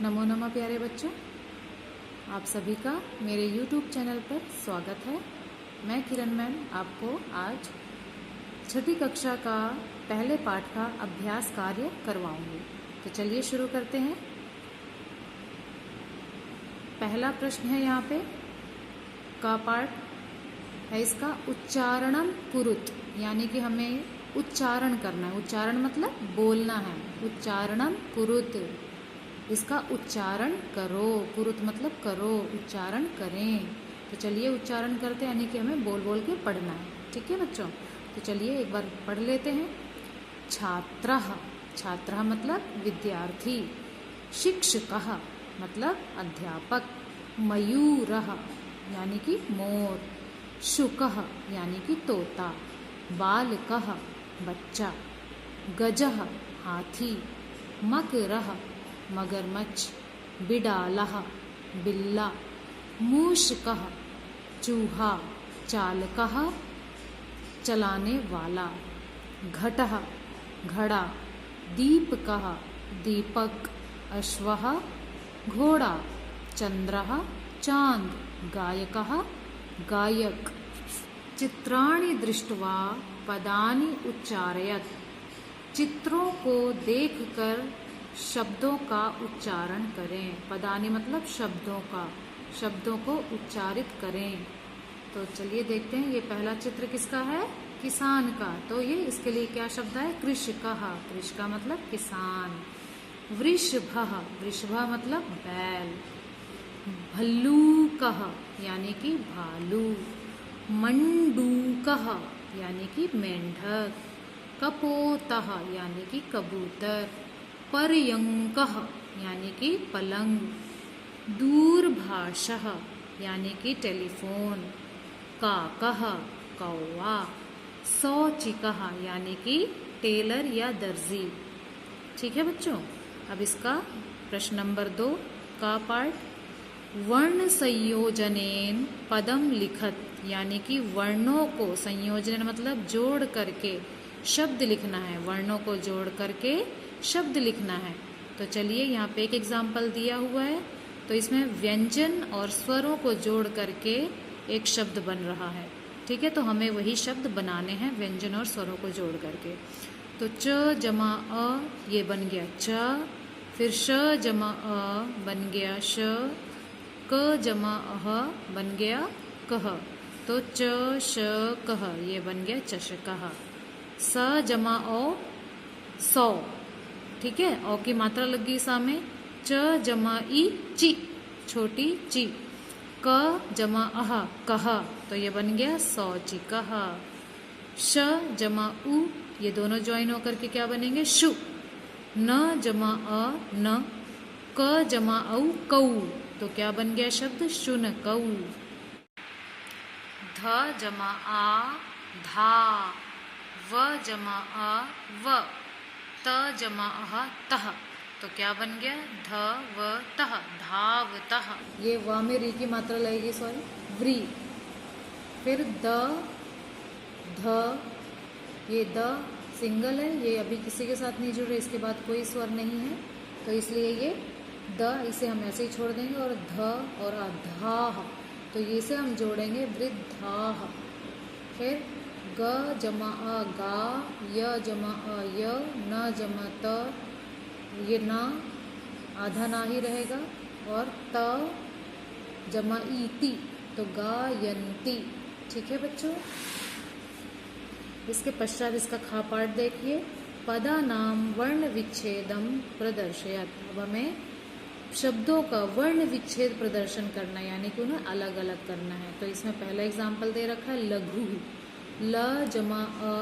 नमो नमः प्यारे बच्चों, आप सभी का मेरे YouTube चैनल पर स्वागत है। मैं किरण मैम आपको आज छठी कक्षा का पहले पाठ का अभ्यास कार्य करवाऊंगी। तो चलिए शुरू करते हैं। पहला प्रश्न है, यहाँ पे का पाठ है इसका उच्चारणम कुरुत, यानी कि हमें उच्चारण करना है। उच्चारण मतलब बोलना है। उच्चारणम कुरुत, इसका उच्चारण करो। कुरुत मतलब करो, उच्चारण करें। तो चलिए उच्चारण करते हैं, यानी कि हमें बोल बोल के पढ़ना है। ठीक है बच्चों, तो चलिए एक बार पढ़ लेते हैं। छात्रः, छात्रः मतलब विद्यार्थी। शिक्षकः मतलब अध्यापक। मयूरः यानी कि मोर। शुकः यानी कि तोता। बालकः बच्चा। गजः हाथी। मकरः मगरमच्छ। बिडालः बिल्ला। मूषकः चूहा। चालकः चलाने वाला। घटः घड़ा। दीपकः दीपक। अश्वः घोड़ा। चंद्रः चांद। गायकः गायक। चित्राणि दृष्ट्वा पदानि उच्चारयत, चित्रों को देखकर शब्दों का उच्चारण करें। पदानि मतलब शब्दों का, शब्दों को उच्चारित करें। तो चलिए देखते हैं, ये पहला चित्र किसका है? किसान का। तो ये इसके लिए क्या शब्द है? कृषकः। कृषक मतलब किसान। वृषभः, वृषभ मतलब बैल। भल्लूकः यानी कि भालू। मंडूकः यानी कि मेंढक। कपोतः यानी कि कबूतर। पर्यंकः यानी कि पलंग। दूरभाषः यानी कि टेलीफोन। काकः कौवा। शौचिकः यानी कि टेलर या दर्जी। ठीक है बच्चों, अब इसका प्रश्न नंबर 2 का पार्ट। वर्ण संयोजनेन पदम लिखत, यानी कि वर्णों को संयोजन मतलब जोड़ करके शब्द लिखना है। वर्णों को जोड़ करके शब्द लिखना है। तो चलिए यहाँ पे एक एग्जाम्पल दिया हुआ है। तो इसमें व्यंजन और स्वरों को जोड़ करके एक शब्द बन रहा है। ठीक है, तो हमें वही शब्द बनाने हैं व्यंजन और स्वरों को जोड़ करके। तो च जमा अ ये बन गया च, फिर श जमा अ बन गया श, क जमा अह बन गया कह। तो च श कह ये बन गया चषकः। स जमा ओ सौ। ठीक है, औ की मात्रा लग गई सामने। च जमा ई ची, छोटी ची। क जमा अह कह, तो ये बन गया शौचिकः। श जमा उ ये दोनों ज्वाइन होकर के क्या बनेंगे? शु। न जमा अ न। क जमा औ कौ, तो क्या बन गया शब्द? शुनकौ। ध जमा आ धा। व जमा अ व। त जमा अह तह, तो क्या बन गया? ध व तह, धावतः। ये व में री की मात्रा लगेगी, सॉरी व्री। फिर द ध, ये द सिंगल है, ये अभी किसी के साथ नहीं जुड़ रहे, इसके बाद कोई स्वर नहीं है, तो इसलिए ये द इसे हम ऐसे ही छोड़ देंगे। और ध और अधाह, तो ये से हम जोड़ेंगे वृद्धाह। फिर ग जमा अ गा, य जमा अ य, न जमा त ये ना आधा ना ही रहेगा। और त जमा ईति, तो गायन्ति। ठीक है बच्चों, इसके पश्चात इसका खा पाठ देखिए। पदा नाम वर्ण विच्छेदम प्रदर्शयत। अब हमें शब्दों का वर्ण विच्छेद प्रदर्शन करना है, यानी कि उन्हें अलग अलग करना है। तो इसमें पहला एग्जाम्पल दे रखा है लघु। ल जमा अ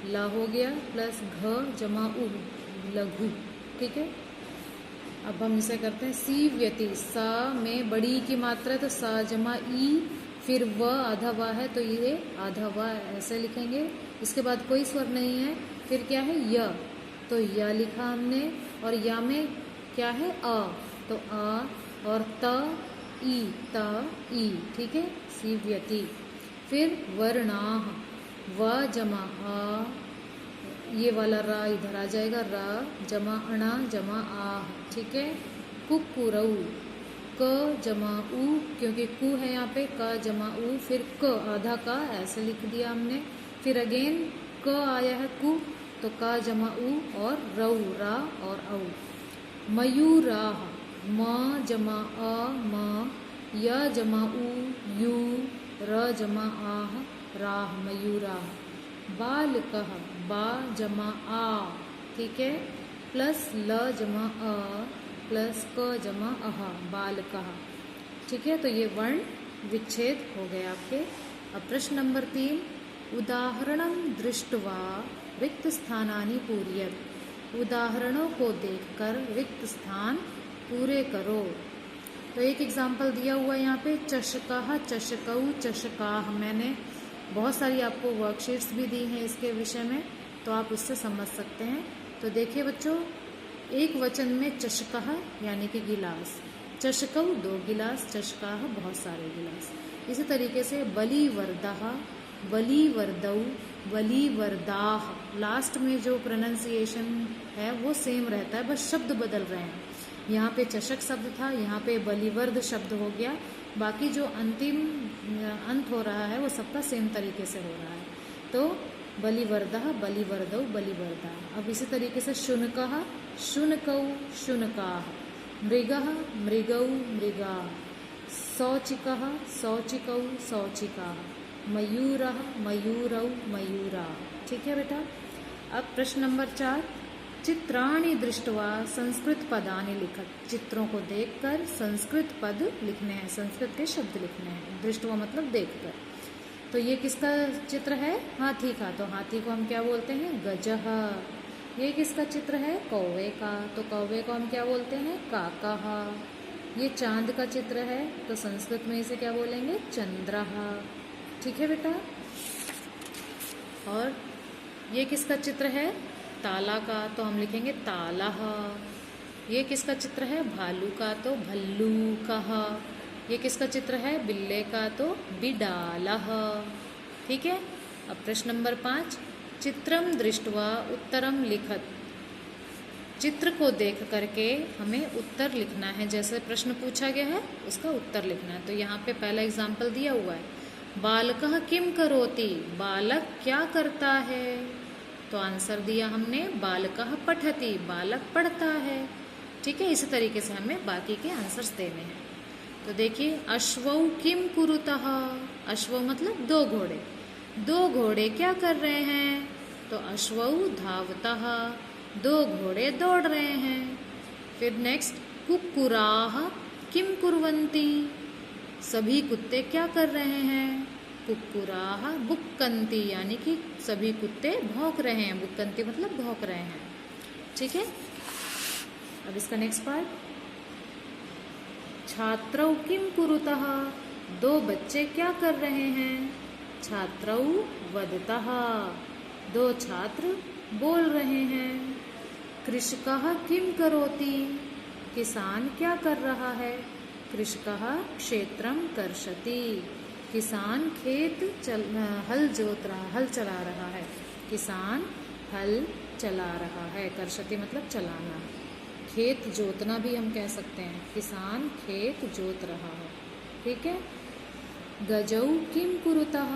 ल हो गया, प्लस घ जमा उ लघु। ठीक है, अब हम इसे करते हैं सीव्यति। सा में बड़ी की मात्रा है, तो सा जमा ई, फिर व आधा वा है, तो ये आधा वा ऐसे लिखेंगे। इसके बाद कोई स्वर नहीं है, फिर क्या है? य, तो य लिखा हमने। और या में क्या है? अ, तो अ और त ई, त ई। ठीक है, सीव्यति। फिर वर्णाः, व जमा आ, ये वाला रा इधर आ जाएगा, रा जमा अणा जमा आह। ठीक है, कुक्कुरऊ, क जमा उ, क्योंकि कु है यहाँ पे, क जमा उ, फिर क आधा का ऐसे लिख दिया हमने, फिर अगेन क आया है कु, तो क जमा उ और रऊ, रा और औ। मयूराह, म जमा अ म, य जमा उ यू, र जमा आह राह, मयूराह। बालकः, बा जमा आ, ठीक है, प्लस ल जमा अ प्लस क जमा अह, बालकः, ठीक है। तो ये वर्ण विच्छेद हो गए आपके। अब प्रश्न नंबर 3, उदाहरणं दृष्ट्वा रिक्त स्थानानि पूरयत, उदाहरणों को देखकर रिक्त स्थान पूरे करो। तो एक एग्जाम्पल दिया हुआ है यहाँ पे, चषकः, चषकऊ, चषकाः। मैंने बहुत सारी आपको वर्कशीट्स भी दी हैं इसके विषय में, तो आप उससे समझ सकते हैं। तो देखिए बच्चों, एक वचन में चषकः यानी कि गिलास, चषकऊ 2 गिलास, चषकाः बहुत सारे गिलास। इसी तरीके से बलिवर्दः, बलिवर्दऊ, बलिवर्दाः, लास्ट में जो प्रोनाउंसिएशन है वो सेम रहता है, बस शब्द बदल रहे हैं। यहाँ पे चषक शब्द था, यहाँ पे बलिवर्द शब्द हो गया, बाकी जो अंतिम अंत हो रहा है वो सबका सेम तरीके से हो रहा है। तो बलिवर्दः, बलिवर्दौ, बलिवर्दा। अब इसी तरीके से शुनकः, शुनकौ, शुनकाः, मृगः, मृगौ, मृगाः, शौचिकः, शौचिकौ, शौचिकाः, मयूरः, मयूरौ, मयूराः। ठीक है बेटा। अब प्रश्न नंबर 4, चित्राणि दृष्ट्वा संस्कृत पदानि लिखत, चित्रों को देखकर संस्कृत पद लिखने हैं, संस्कृत के शब्द लिखने हैं। दृष्ट्वा मतलब देखकर। तो ये किसका चित्र है? हाथी का। तो हाथी को हम क्या बोलते हैं? गजः। ये किसका चित्र है? कौवे का। तो कौवे को हम क्या बोलते हैं? काकः। ये चांद का चित्र है, तो संस्कृत में इसे क्या बोलेंगे? चंद्रः। ठीक है बेटा। और ये किसका चित्र है? ताला का, तो हम लिखेंगे तालः। ये किसका चित्र है? भालू का, तो भल्लूकः। ये किसका चित्र है? बिल्ले का, तो बिडालः। ठीक है। अब प्रश्न नंबर 5, चित्रम दृष्ट्वा उत्तरम लिखत, चित्र को देख करके हमें उत्तर लिखना है। जैसे प्रश्न पूछा गया है उसका उत्तर लिखना है। तो यहाँ पे पहला एग्जाम्पल दिया हुआ है, बालकः किम करोति, बालक क्या करता है। तो आंसर दिया हमने बालकः पठति, बालक पढ़ता है। ठीक है। इसी तरीके से हमें बाकी के आंसर्स देने हैं। तो देखिए, अश्वौ किम कुरुतः, अश्वौ मतलब 2 घोड़े, 2 घोड़े क्या कर रहे हैं। तो अश्वौ धावतः, 2 घोड़े दौड़ रहे हैं। फिर नेक्स्ट, कुक्कुराः किम कुर्वन्ति, सभी कुत्ते क्या कर रहे हैं। कुक्कुराः बुक्कन्ति, यानी कि सभी कुत्ते भौंक रहे हैं। बुक्कन्ति मतलब भौंक रहे हैं। ठीक है। अब इसका नेक्स्ट पार्ट, छात्रौ किम कुरुतः, 2 बच्चे क्या कर रहे हैं। छात्रौ वदतः, 2 छात्र बोल रहे हैं। कृषकः किम करोति, किसान क्या कर रहा है। कृषकः क्षेत्रम कर्षति, किसान खेत हल जोत रहा, हल चला रहा है। किसान हल चला रहा है। कर्षति मतलब चलाना, खेत जोतना भी हम कह सकते हैं। किसान खेत जोत रहा है। ठीक है। गजौ किम कुरुतः,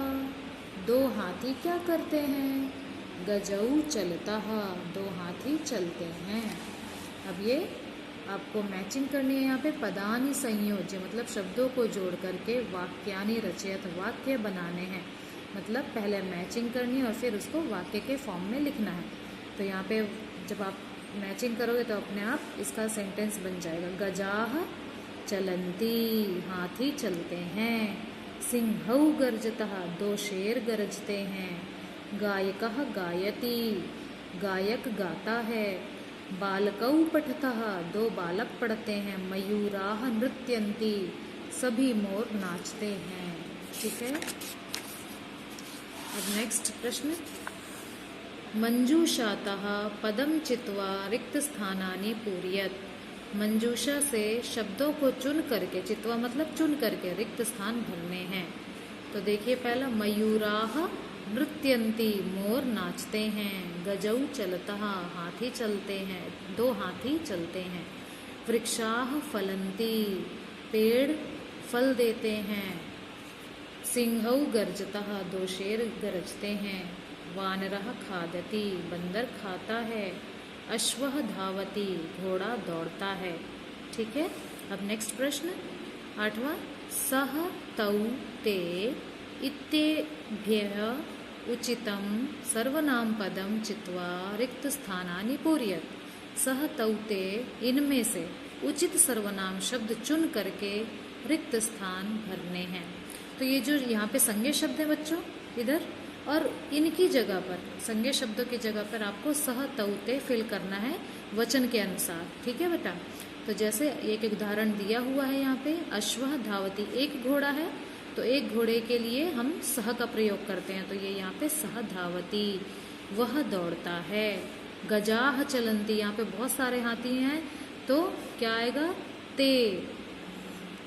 2 हाथी क्या करते हैं। गजौ चलतः, 2 हाथी चलते हैं। अब ये आपको मैचिंग करनी है। यहाँ पे पदानि संयोज्य मतलब शब्दों को जोड़ करके वाक्यानि रचयत, वाक्य बनाने हैं। मतलब पहले मैचिंग करनी है और फिर उसको वाक्य के फॉर्म में लिखना है। तो यहाँ पे जब आप मैचिंग करोगे तो अपने आप इसका सेंटेंस बन जाएगा। गजाः चलन्ति, हाथी चलते हैं। सिंहौ गर्जतः, 2 शेर गरजते हैं। गायकः गायति, गायक गाता है। बालकौ पठतः, 2 बालक पढ़ते हैं। मयूराः नृत्यन्ति, सभी मोर नाचते हैं। ठीक है। अब नेक्स्ट प्रश्न, मंजूषातः पदम चित्वा रिक्त स्थानानि पूरयत, मंजूषा से शब्दों को चुन करके, चित्वा मतलब चुन करके, रिक्त स्थान भरने हैं। तो देखिए पहला, मयूराः नृत्यन्ति, मोर नाचते हैं। गजौ चलतः, हाथी चलते हैं, 2 हाथी चलते हैं। वृक्षाः फलन्ति, पेड़ फल देते हैं। सिंहौ गर्जतः, दो शेर गरजते हैं। वानरः खादति, बंदर खाता है। अश्वः धावति, घोड़ा दौड़ता है। ठीक है। अब नेक्स्ट प्रश्न 8वां, सह तौ ते इत्येभ्यः उचितं सर्वनाम पदम चित्वा रिक्त स्थानानि पूरयत्। सह तौ ते, इनमें से उचित सर्वनाम शब्द चुन करके रिक्त स्थान भरने हैं। तो ये जो यहाँ पे संज्ञा शब्द है बच्चों इधर, और इनकी जगह पर, संज्ञा शब्दों की जगह पर आपको सह तौ ते फिल करना है वचन के अनुसार। ठीक है बेटा। तो जैसे एक उदाहरण दिया हुआ है यहाँ पे, अश्वः धावति, एक घोड़ा है तो एक घोड़े के लिए हम सह का प्रयोग करते हैं, तो ये यहाँ पे सह धावति, वह दौड़ता है। गजाह चलंती, यहाँ पे बहुत सारे हाथी हैं तो क्या आएगा,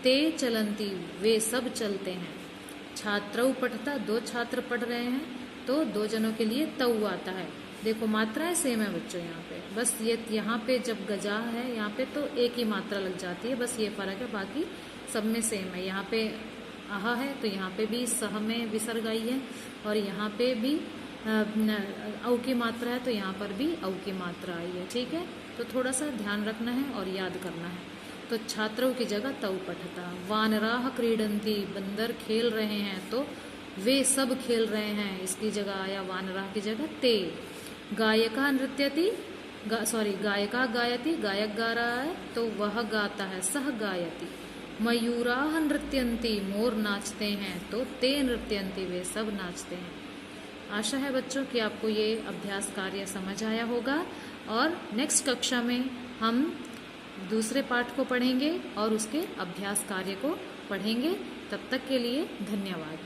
ते चलंती, वे सब चलते हैं। छात्रौ पठता, दो छात्र पढ़ रहे हैं तो दो जनों के लिए तौ आता है। देखो मात्राएं सेम है बच्चों यहाँ पे, बस ये यहाँ पे जब गजा है यहाँ पे तो एक ही मात्रा लग जाती है, बस ये फर्क है, बाकी सब में सेम है। यहाँ पे आहा है तो यहाँ पे भी सह में विसर्ग आई है, और यहाँ पे भी औ की मात्रा है तो यहाँ पर भी औ की मात्रा आई है। ठीक है। तो थोड़ा सा ध्यान रखना है और याद करना है। तो छात्रों की जगह तौ पठता। वानराः क्रीडन्ति, बंदर खेल रहे हैं तो वे सब खेल रहे हैं, इसकी जगह आया वानराः की जगह ते। गायका नृत्यति, गायका गायति, गायक गा रहा है तो वह गाता है, सह गायति। मयूराः नृत्यन्ति, मोर नाचते हैं तो ते नृत्यन्ति, वे सब नाचते हैं। आशा है बच्चों कि आपको ये अभ्यास कार्य समझ आया होगा, और नेक्स्ट कक्षा में हम दूसरे पाठ को पढ़ेंगे और उसके अभ्यास कार्य को पढ़ेंगे। तब तक के लिए धन्यवाद।